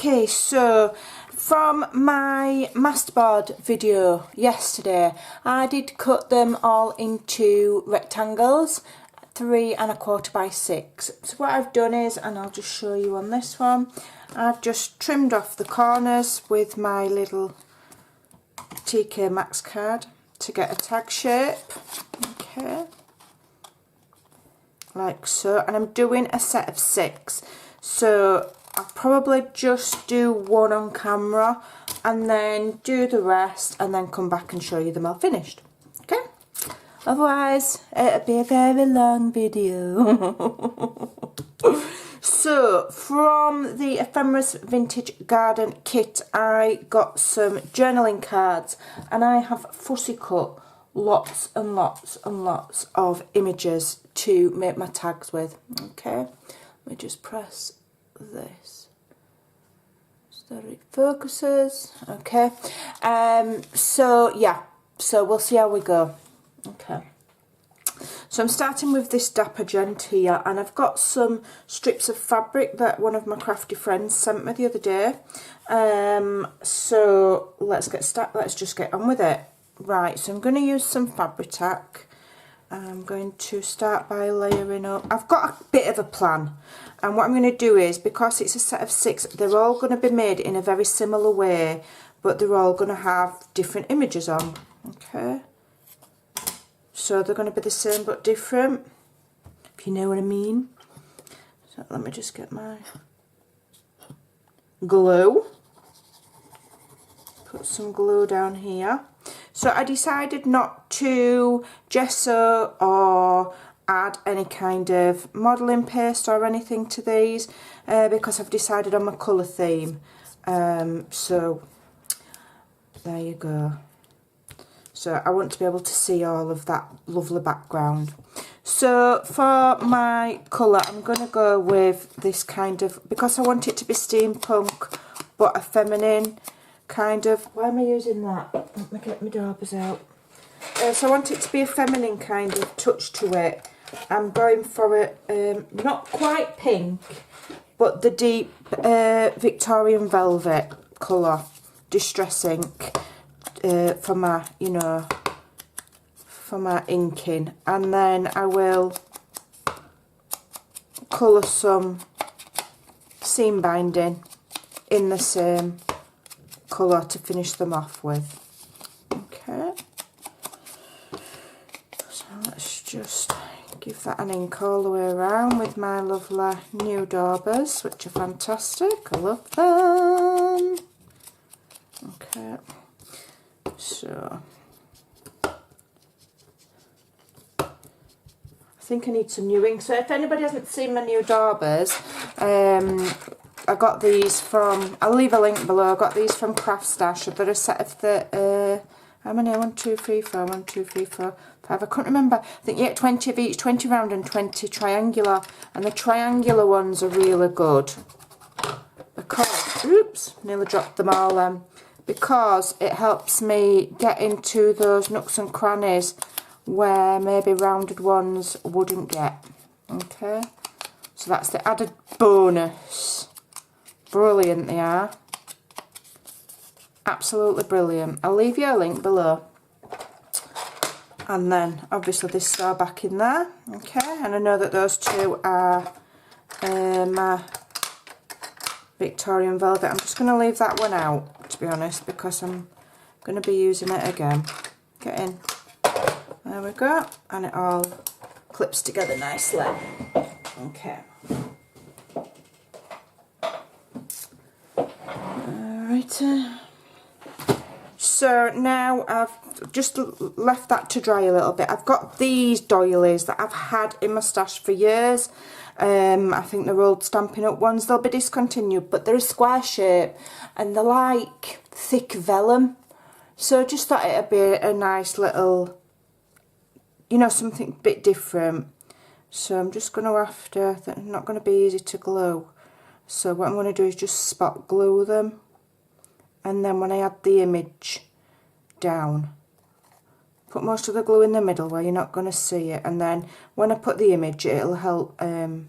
Okay, so from my masterboard video yesterday, I did cut them all into rectangles, 3 1/4 by 6. So what I've done is, and I'll just show you on this one, I've just trimmed off the corners with my little TK Maxx card to get a tag shape. Okay, like so, and I'm doing a set of 6. So I'll probably just do one on camera and then do the rest and then come back and show you them all finished. Okay? Otherwise, it'll be a very long video. So, from the Ephemeris Vintage Garden kit, I got some journaling cards and I have fussy cut lots and lots and lots of images to make my tags with. Okay, let me just press this so that it focuses. Okay, so yeah, so we'll see how we go. Okay, so I'm starting with this Dapper Gent here, and I've got some strips of fabric that one of my crafty friends sent me the other day. So let's just get on with it. Right, so I'm going to use some Fabri-Tac. I'm going to start by layering up. I've got a bit of a plan, and what I'm going to do is, because it's a set of 6, they're all going to be made in a very similar way, but they're all going to have different images on. Okay, so they're going to be the same but different, if you know what I mean. So let me just get my glue, put some glue down here. So I decided not to gesso or add any kind of modelling paste or anything to these because I've decided on my colour theme. So there you go. So I want to be able to see all of that lovely background. So for my colour, I'm going to go with this kind of, because I want it to be steampunk but a feminine kind of, why am I using that? Let me get my daubers out. So I want it to be a feminine kind of touch to it. I'm going for it, not quite pink, but the deep Victorian velvet colour, distress ink, for my, you know, for my inking. And then I will colour some seam binding in the same colour to finish them off with. Okay, so let's just give that an ink all the way around with my lovely new daubers, which are fantastic. I love them. Okay, so I think I need some new ink. So if anybody hasn't seen my new daubers, I got these from, I'll leave a link below, I got these from Craftstash. They're a set of the, how many? 1, 2, 3, 4, 1, 2, 3, 4, 5, I can't remember. I think you get 20 of each, 20 round and 20 triangular. And the triangular ones are really good. Because, oops, nearly dropped them all because it helps me get into those nooks and crannies where maybe rounded ones wouldn't get. Okay, so that's the added bonus. Brilliant they are, absolutely brilliant. I'll leave you a link below, and then obviously this star back in there. Okay, and I know that those two are my Victorian velvet. I'm just going to leave that one out, to be honest, because I'm going to be using it again. Get in, there we go, and it all clips together nicely. Okay. So now I've just left that to dry a little bit. I've got these doilies that I've had in my stash for years. I think they're old Stampin' Up ones. They'll be discontinued, but they're a square shape and they're like thick vellum. So I just thought it'd be a nice little, you know, something a bit different. So I'm just going to have to, they're not going to be easy to glue. So what I'm going to do is just spot glue them. And then when I add the image down, put most of the glue in the middle where you're not going to see it, and then when I put the image, it'll help hold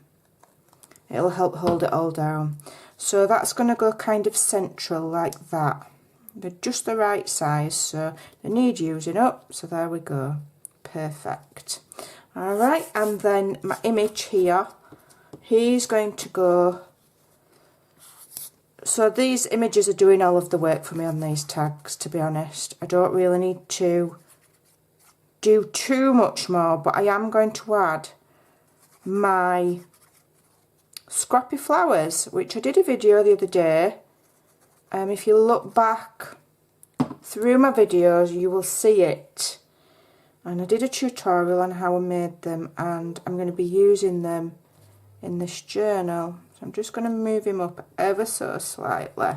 it all down. So that's going to go kind of central like that. They're just the right size, so they need using up. So there we go. Perfect. Alright, and then my image here, he's going to go. So these images are doing all of the work for me on these tags, to be honest. I don't really need to do too much more, but I am going to add my scrappy flowers, which I did a video the other day. If you look back through my videos, you will see it. And I did a tutorial on how I made them, and I'm going to be using them in this journal. So I'm just going to move him up ever so slightly,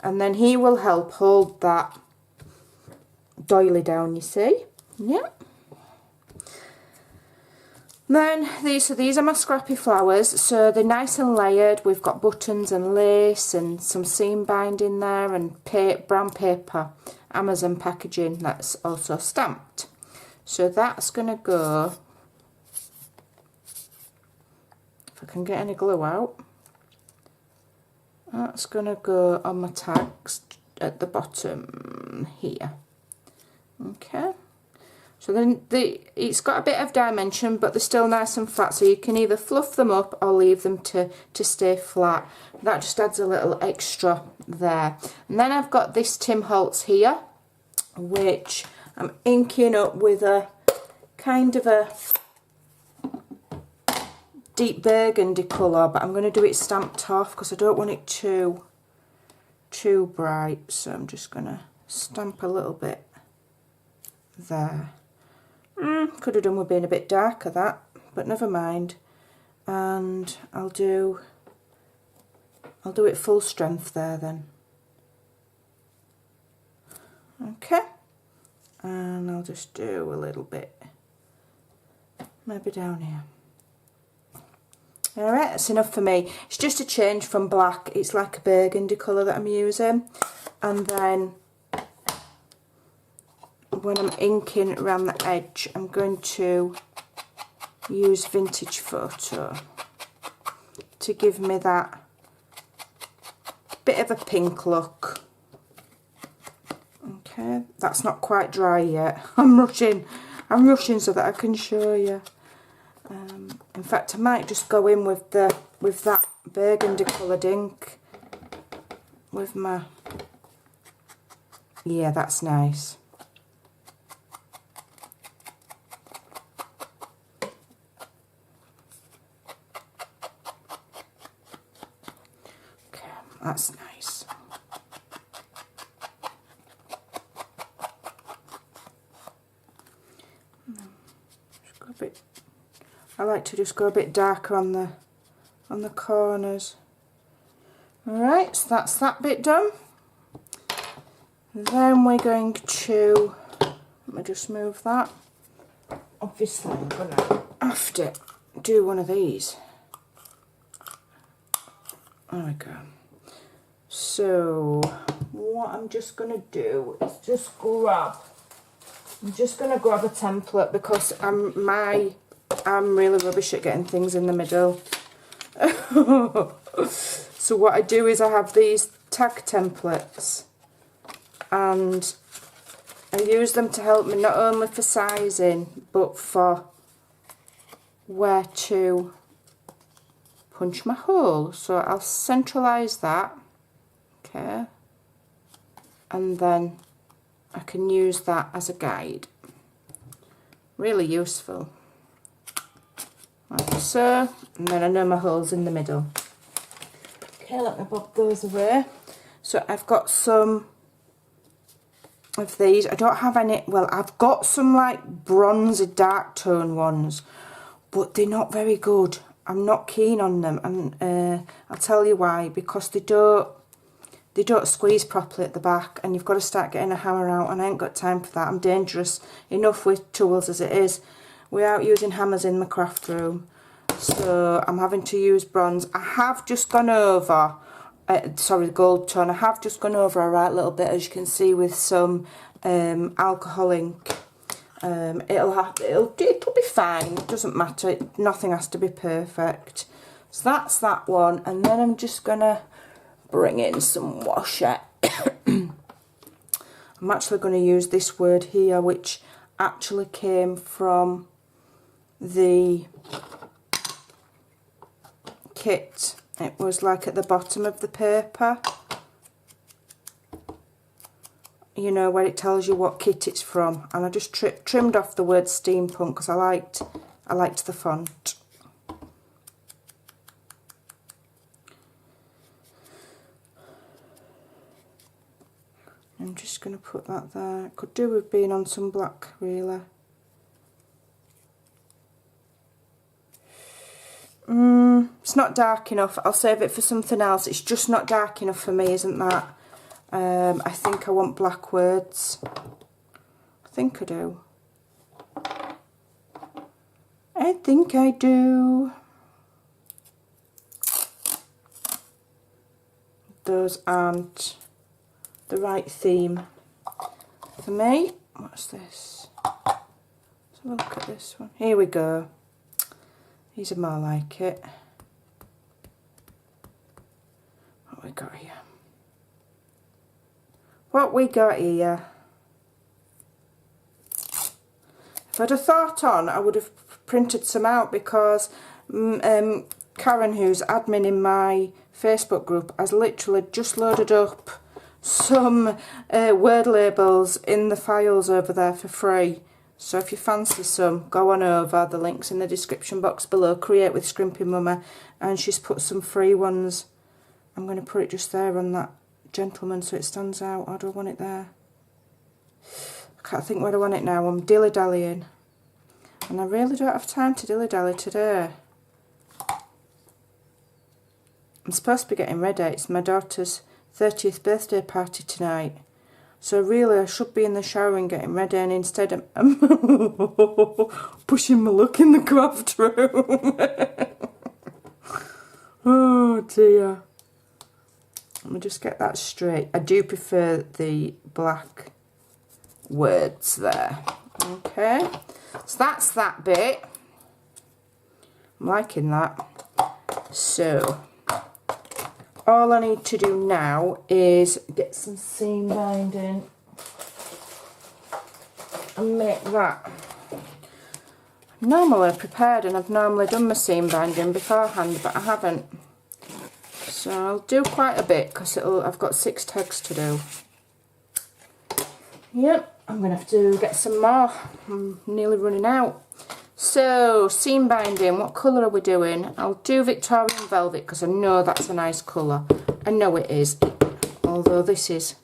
and then he will help hold that doily down, you see. Yeah. Then these are my scrappy flowers, so they're nice and layered. We've got buttons and lace and some seam binding there, and brown paper, Amazon packaging that's also stamped. So that's going to go, if I can get any glue out, that's going to go on my tags at the bottom here. Okay. So then it's got a bit of dimension, but they're still nice and flat, so you can either fluff them up or leave them to stay flat. That just adds a little extra there. And then I've got this Tim Holtz here, which I'm inking up with a kind of a deep burgundy colour, but I'm going to do it stamped off because I don't want it too bright. So I'm just going to stamp a little bit there. Could have done with being a bit darker, that, but never mind. And I'll do it full strength there then. Okay, and I'll just do a little bit, maybe down here. Alright, that's enough for me. It's just a change from black. It's like a burgundy colour that I'm using. And then when I'm inking around the edge, I'm going to use Vintage Photo to give me that bit of a pink look. Okay, that's not quite dry yet. I'm rushing so that I can show you. In fact, I might just go in with that burgundy coloured ink with my, yeah, that's nice. Okay, that's nice. Just go a bit. I like to just go a bit darker on the corners. Alright, so that's that bit done. Then we're going to, let me just move that. Obviously I'm going to have to do one of these. There we go. So what I'm just going to do is just grab, I'm just going to grab a template because I'm really rubbish at getting things in the middle. So what I do is I have these tag templates and I use them to help me not only for sizing but for where to punch my hole. So I'll centralise that, okay, and then I can use that as a guide. Really useful. Like so, and then I know my hole's in the middle. Okay, let me bob those away. So I've got some of these. I don't have any, well, I've got some like bronzy dark tone ones, but they're not very good. I'm not keen on them, and I'll tell you why. Because they don't squeeze properly at the back, and you've got to start getting a hammer out, and I ain't got time for that. I'm dangerous enough with tools as it is without using hammers in my craft room. So I'm having to use bronze. I have just gone over, sorry, gold tone. I have just gone over a right little bit, as you can see, with some alcohol ink. It'll be fine. It doesn't matter. Nothing has to be perfect. So that's that one, and then I'm just gonna bring in some washi. I'm actually going to use this word here, which actually came from the kit. It was like at the bottom of the paper, you know, where it tells you what kit it's from, and I just trimmed off the word Steampunk because I liked the font. I'm just going to put that there. Could do with being on some black, really. It's not dark enough. I'll save it for something else. It's just not dark enough for me, isn't that? I think I want black words. I think I do. I think I do. Those aren't the right theme for me. What's this? Let's have a look at this one. Here we go. These are more like it. What we got here? What we got here? If I'd have thought on, I would have printed some out, because Karen, who's admin in my Facebook group, has literally just loaded up some word labels in the files over there for free. So if you fancy some, go on over. The link's in the description box below. Create with Scrimpingmommy, and she's put some free ones. I'm going to put it just there on that gentleman so it stands out. How do I want it there? I can't think where I want it now. I'm dilly-dallying, and I really don't have time to dilly-dally today. I'm supposed to be getting ready. It's my daughter's 30th birthday party tonight. So really I should be in the shower and getting ready, and instead I'm pushing my luck in the craft room. Oh dear. Let me just get that straight. I do prefer the black words there. Okay. So that's that bit. I'm liking that. So all I need to do now is get some seam binding and make that. I'm normally prepared, and I've normally done my seam binding beforehand, but I haven't. So I'll do quite a bit because I've got 6 tags to do. Yep, I'm going to have to get some more. I'm nearly running out. So, seam binding, what colour are we doing? I'll do Victorian Velvet because I know that's a nice colour. I know it is, although this is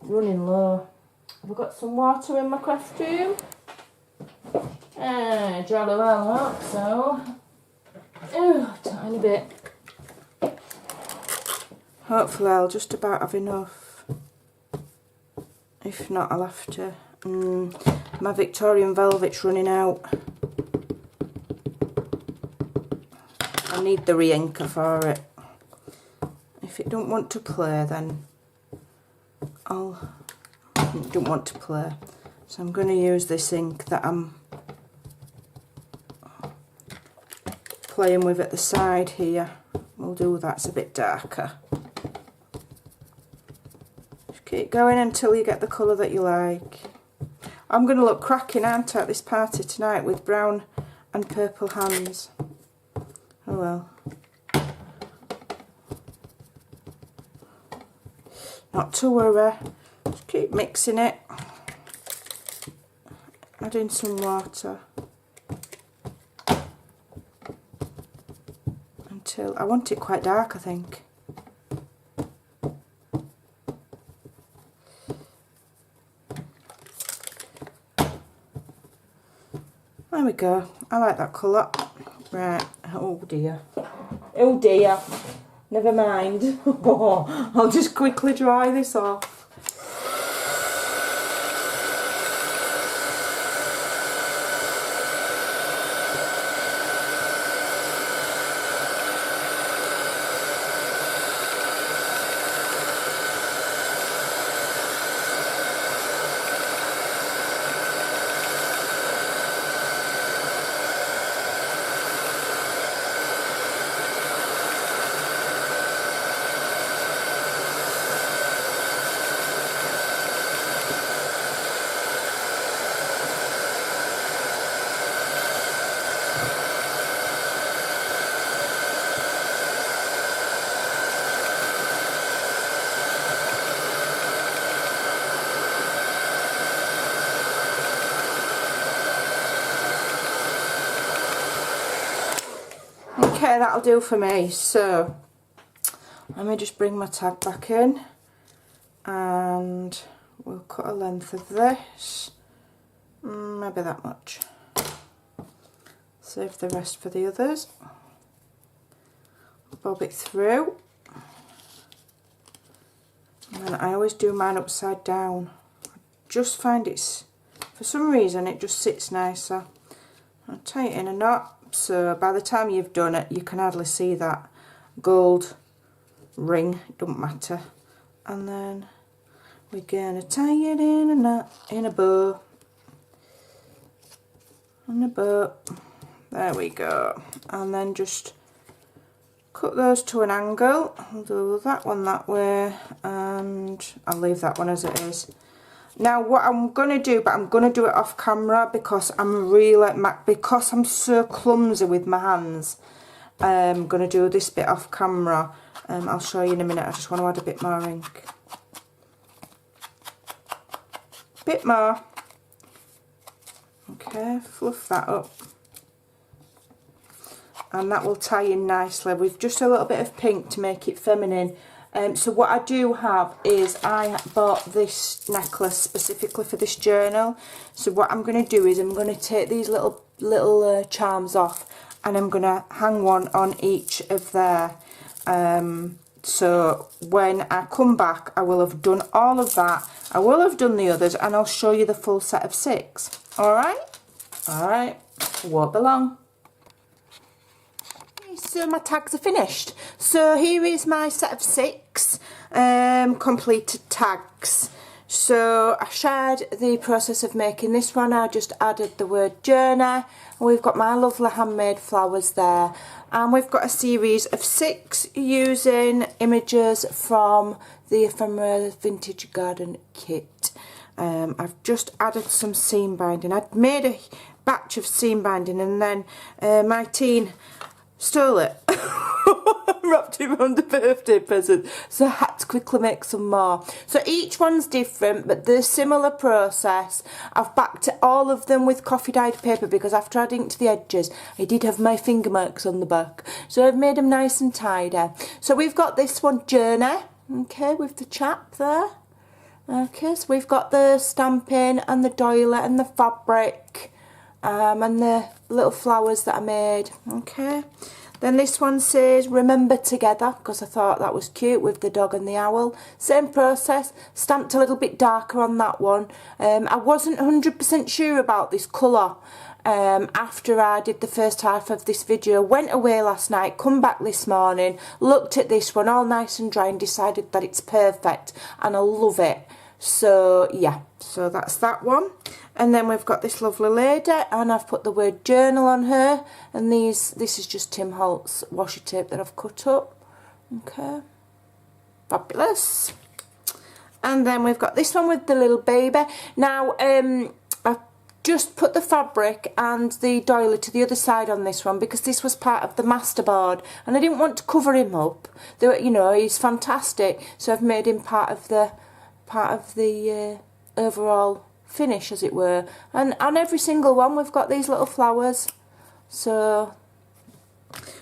running low. Have I got some water in my craft room? Jolly well, I hope so. Oh, tiny bit. Hopefully I'll just about have enough. If not, I'll have to. My Victorian Velvet's running out. I need the re-inker for it. If it don't want to play, then it don't want to play. So I'm going to use this ink that I'm playing with at the side here. We'll do that. It's a bit darker. Just keep going until you get the colour that you like. I'm going to look cracking, aren't I, at this party tonight with brown and purple hands. Oh well. Not to worry. Just keep mixing it. Adding some water. Until I want it quite dark, I think. There we go. I like that colour. Right. Oh dear. Oh dear. Never mind. I'll just quickly dry this off. Okay, that'll do for me. So let me just bring my tag back in and we'll cut a length of this, maybe that much. Save the rest for the others. Bob it through. And I always do mine upside down. I just find it's, for some reason, it just sits nicer. I'll tie it in a knot, so by the time you've done it, you can hardly see that gold ring, it doesn't matter. And then we're going to tie it in a knot, in a bow. In a bow. There we go. And then just cut those to an angle. I'll do that one that way and I'll leave that one as it is. Now what I'm going to do, but I'm going to do it off camera because because I'm so clumsy with my hands, I'm going to do this bit off camera. I'll show you in a minute. I just want to add a bit more ink. Bit more. Okay, fluff that up. And that will tie in nicely with just a little bit of pink to make it feminine. So what I do have is I bought this necklace specifically for this journal. So what I'm going to do is I'm going to take these little charms off and I'm going to hang one on each of their. So when I come back I will have done all of that. I will have done the others and I'll show you the full set of 6. Alright? Alright. Won't be long. So my tags are finished. So here is my set of 6 completed tags. So I shared the process of making this one. I just added the word journey. We've got my lovely handmade flowers there. And we've got a series of 6 using images from the Ephemera Vintage Garden Kit. I've just added some seam binding. I'd made a batch of seam binding and then my teen stole it. Wrapped it around a birthday present, so I had to quickly make some more. So each one's different but they're similar process. I've backed all of them with coffee dyed paper because after adding to the edges I did have my finger marks on the back, so I've made them nice and tidy. So we've got this one, journey, okay, with the chap there. Okay, so we've got the stamping and the doily and the fabric and the little flowers that I made. Okay, then this one says remember together because I thought that was cute with the dog and the owl. Same process, stamped a little bit darker on that one. I wasn't 100% sure about this colour after I did the first half of this video. Went away last night, come back this morning, looked at this one all nice and dry and decided that it's perfect and I love it. So yeah, so that's that one. And then we've got this lovely lady and I've put the word journal on her, and this is just Tim Holtz washi tape that I've cut up. Okay, fabulous. And then we've got this one with the little baby. Now I've just put the fabric and the doily to the other side on this one because this was part of the masterboard and I didn't want to cover him up. You know, he's fantastic, so I've made him part of the overall finish, as it were. And on every single one we've got these little flowers. So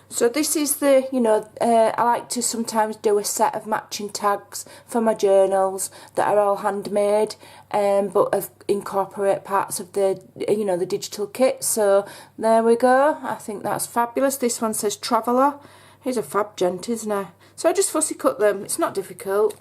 this is the, you know, I like to sometimes do a set of matching tags for my journals that are all handmade, but incorporate parts of the, you know, the digital kit. So there we go. I think that's fabulous. This one says traveller. He's a fab gent, isn't he? So I just fussy cut them. It's not difficult.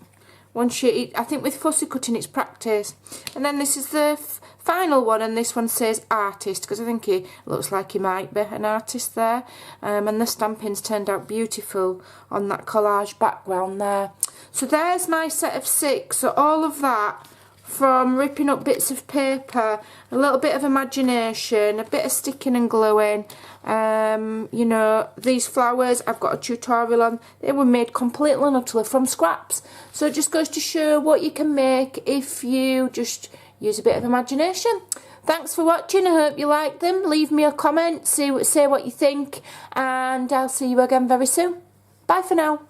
Once you, I think with fussy cutting it's practice. And then this is the final one, and this one says artist because I think he looks like he might be an artist there. And the stampings turned out beautiful on that collage background there. So there's my set of 6. So all of that from ripping up bits of paper, a little bit of imagination, a bit of sticking and gluing. You know, these flowers I've got a tutorial on. They were made completely and utterly from scraps. So it just goes to show what you can make if you just use a bit of imagination. Thanks for watching. I hope you liked them. Leave me a comment, say what you think, and I'll see you again very soon. Bye for now.